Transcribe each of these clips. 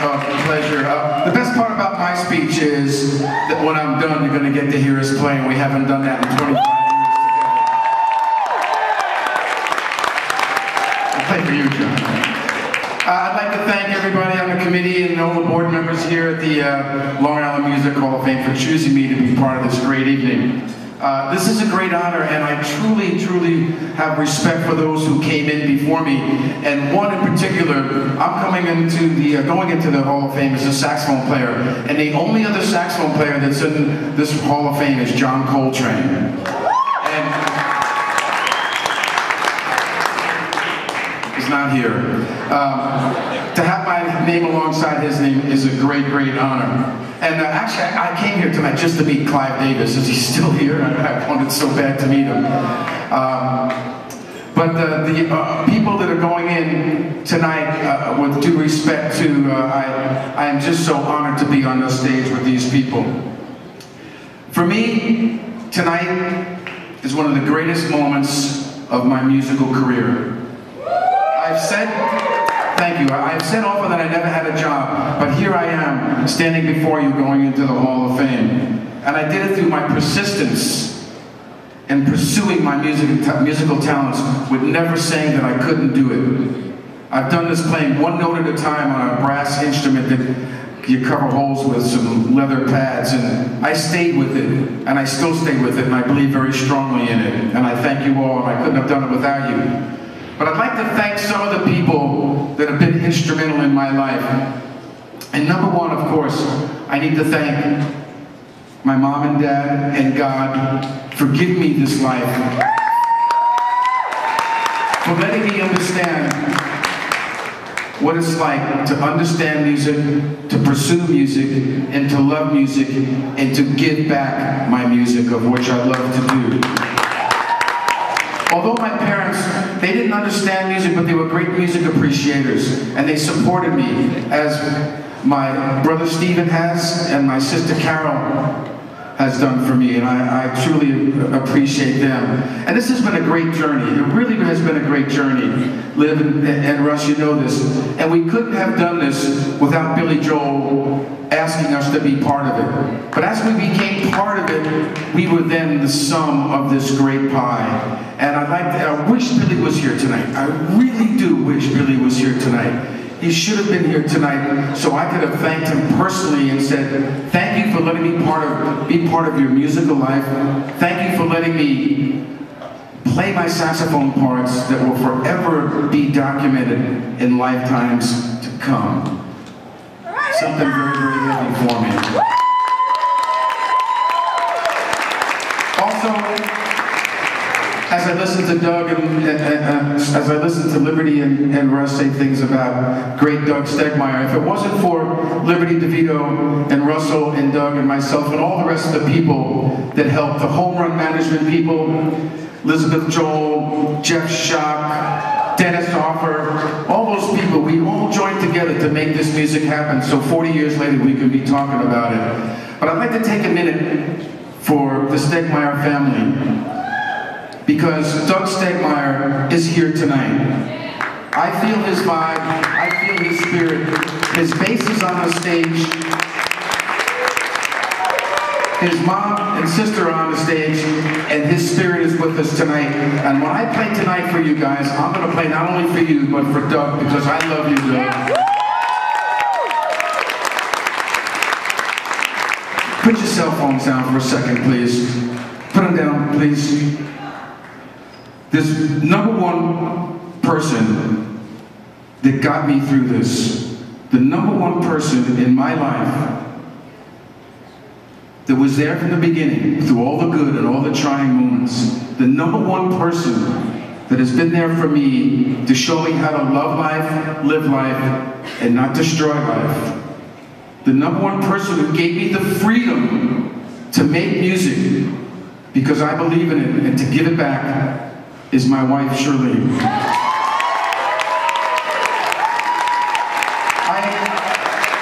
Pleasure. The best part about my speech is that when I'm done, you're going to get to hear us play, and we haven't done that in 25 years together. I'll play for you, John. I'd like to thank everybody on the committee and all the board members here at the Long Island Music Hall of Fame for choosing me to be part of this great evening. This is a great honor, and I truly, truly have respect for those who came in before me. And one in particular, I'm going into the Hall of Fame as a saxophone player, and the only other saxophone player that's in this Hall of Fame is John Coltrane. And he's not here. To have my name alongside his name is a great, great honor. And actually, I came here tonight just to meet Clive Davis. Is he still here? I wanted so bad to meet him. But the people that are going in tonight, with due respect to, I am just so honored to be on the stage with these people. For me, tonight is one of the greatest moments of my musical career. Thank you. I've said often that I never had a job, but here I am, standing before you going into the Hall of Fame. And I did it through my persistence in pursuing my musical talents, with never saying that I couldn't do it. I've done this playing one note at a time on a brass instrument that you cover holes with some leather pads, and I stayed with it, and I still stay with it, and I believe very strongly in it. And I thank you all, and I couldn't have done it without you. But I'd like to thank some of the people that have been instrumental in my life. And number one, of course, I need to thank my mom and dad and God for giving me this life, for letting me understand what it's like to understand music, to pursue music, and to love music, and to give back my music, of which I love to do. Although my parents, they didn't understand music, but they were great music appreciators, and they supported me, as my brother Stephen has, and my sister Carol has done for me, and I truly appreciate them. And this has been a great journey. It really has been a great journey. Liv and Russ, you know this. And we couldn't have done this without Billy Joel asking us to be part of it. But as we became part of it, we were then the sum of this great pie. And I wish Billy was here tonight. I really do wish Billy was here tonight. He should have been here tonight, so I could have thanked him personally and said, thank you for letting me be part of your musical life. Thank you for letting me play my saxophone parts that will forever be documented in lifetimes to come. Something very, very heavy for me. Also, as I listen to Doug and as I listen to Liberty and Russ say things about great Doug Stegmeyer, if it wasn't for Liberty DeVito and Russell and Doug and myself and all the rest of the people that helped, the home run management people, Elizabeth Joel, Jeff Schock, Dennis Offer, all those people, we all joined together to make this music happen, so 40 years later we could be talking about it. But I'd like to take a minute for the Stegmeyer family, because Doug Stegmeyer is here tonight. I feel his vibe, I feel his spirit. His bass is on the stage. His mom and sister are on the stage, and his spirit is with us tonight. And when I play tonight for you guys, I'm going to play not only for you, but for Doug, because I love you, Doug. Put your cell phones down for a second, please. Put them down, please. This number one person that got me through this, the number one person in my life that was there from the beginning, through all the good and all the trying moments, the number one person that has been there for me to show me how to love life, live life, and not destroy life. The number one person who gave me the freedom to make music because I believe in it and to give it back is my wife, Shirley.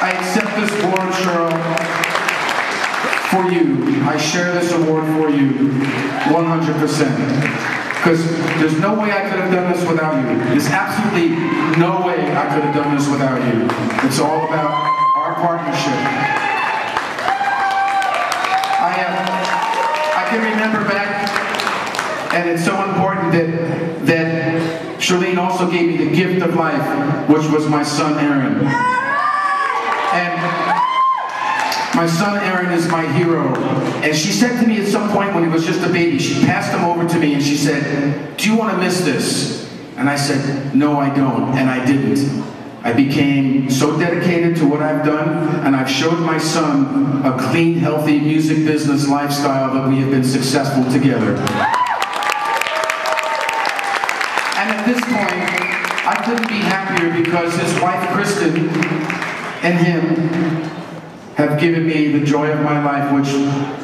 I accept this award, Cheryl, for you. I share this award for you 100%. Because there's no way I could have done this without you. There's absolutely no way I could have done this without you. It's all about gift of life, which was my son Aaron. And my son Aaron is my hero. And she said to me at some point when he was just a baby, she passed him over to me and she said, "Do you want to miss this?" And I said, "No, I don't," and I didn't. I became so dedicated to what I've done, and I've showed my son a clean, healthy music business lifestyle that we have been successful together. And at this point, I couldn't be happier because his wife, Kristen, and him have given me the joy of my life, which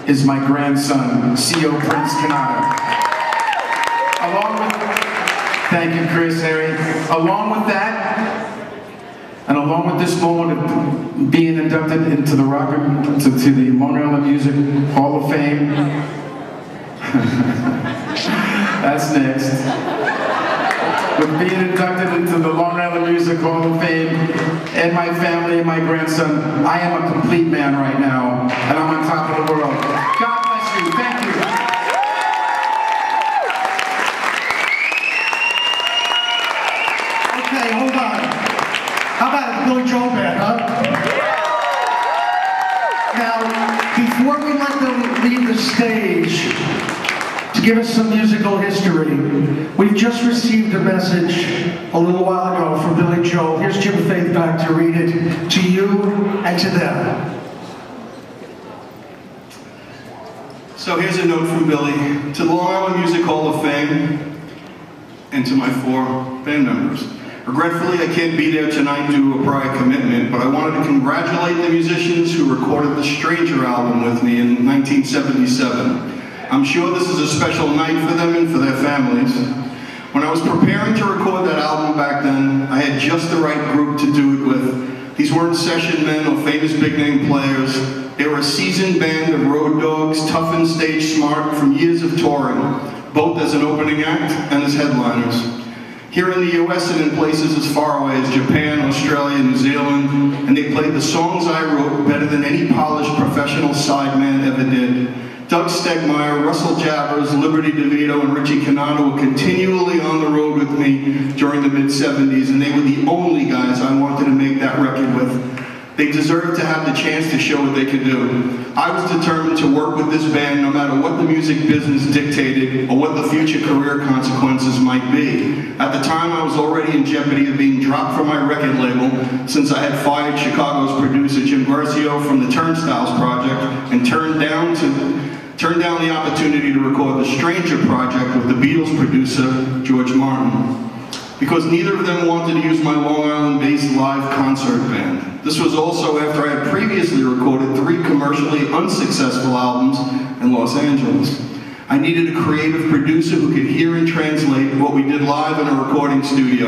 is my grandson, C.O. Prince Cannata. Along with, thank you, Chris, Harry. Along with that, and along with this moment of being inducted into the to the Long Island Music Hall of Fame, that's next. With being inducted into the Long Island Music Hall of Fame, and my family and my grandson, I am a complete man right now, and I'm on top of the world. God bless you. Thank you. Okay, hold on. How about a Billy Joel band, huh? Now, before we let them leave the stage to give us some musical history, we just received a message a little while ago from Billy Joel. Here's Jim Faith back to read it to you and to them. So here's a note from Billy to the Long Island Music Hall of Fame and to my 4 band members. Regretfully, I can't be there tonight due to a prior commitment, but I wanted to congratulate the musicians who recorded the Stranger album with me in 1977. I'm sure this is a special night for them and for their families. When I was preparing to record that album back then, I had just the right group to do it with. These weren't session men or famous big-name players. They were a seasoned band of road dogs, tough and stage smart from years of touring, both as an opening act and as headliners. Here in the US and in places as far away as Japan, Australia, New Zealand, and they played the songs I wrote better than any polished professional sideman ever did. Doug Stegmeyer, Russell Jabbers, Liberty DeVito, and Richie Cannata were continually on the road with me during the mid-70s, and they were the only guys I wanted to make that record with. They deserved to have the chance to show what they could do. I was determined to work with this band no matter what the music business dictated or what the future career consequences might be. At the time, I was already in jeopardy of being dropped from my record label since I had fired Chicago's producer Jim Garcio from the Turnstiles project and turned down the opportunity to record the Stranger project with the Beatles producer George Martin, because neither of them wanted to use my Long Island-based live concert band. This was also after I had previously recorded 3 commercially unsuccessful albums in Los Angeles. I needed a creative producer who could hear and translate what we did live in a recording studio.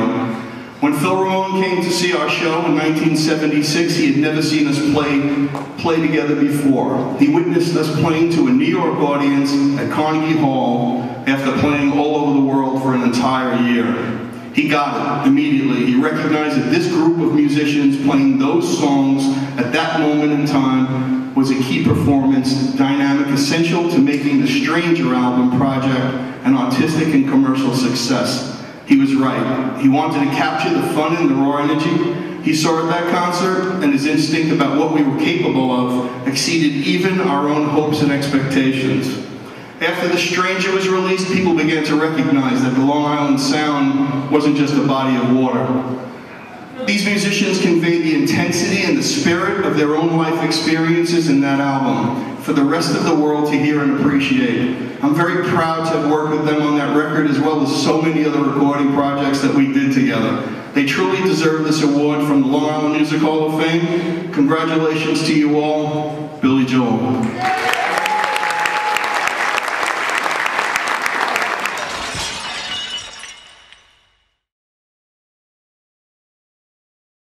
When Phil Ramone came to see our show in 1976, he had never seen us play together before. He witnessed us playing to a New York audience at Carnegie Hall after playing all over the world for an entire year. He got it immediately. He recognized that this group of musicians playing those songs at that moment in time was a key performance, dynamic, essential to making the Stranger album project an artistic and commercial success. He was right. He wanted to capture the fun and the raw energy he saw at that concert, and his instinct about what we were capable of exceeded even our own hopes and expectations. After The Stranger was released, people began to recognize that the Long Island sound wasn't just a body of water. These musicians conveyed the intensity and the spirit of their own life experiences in that album for the rest of the world to hear and appreciate. I'm very proud to have worked with them on that record, as well as so many other recording projects that we did together. They truly deserve this award from the Long Island Music Hall of Fame. Congratulations to you all, Billy Joel.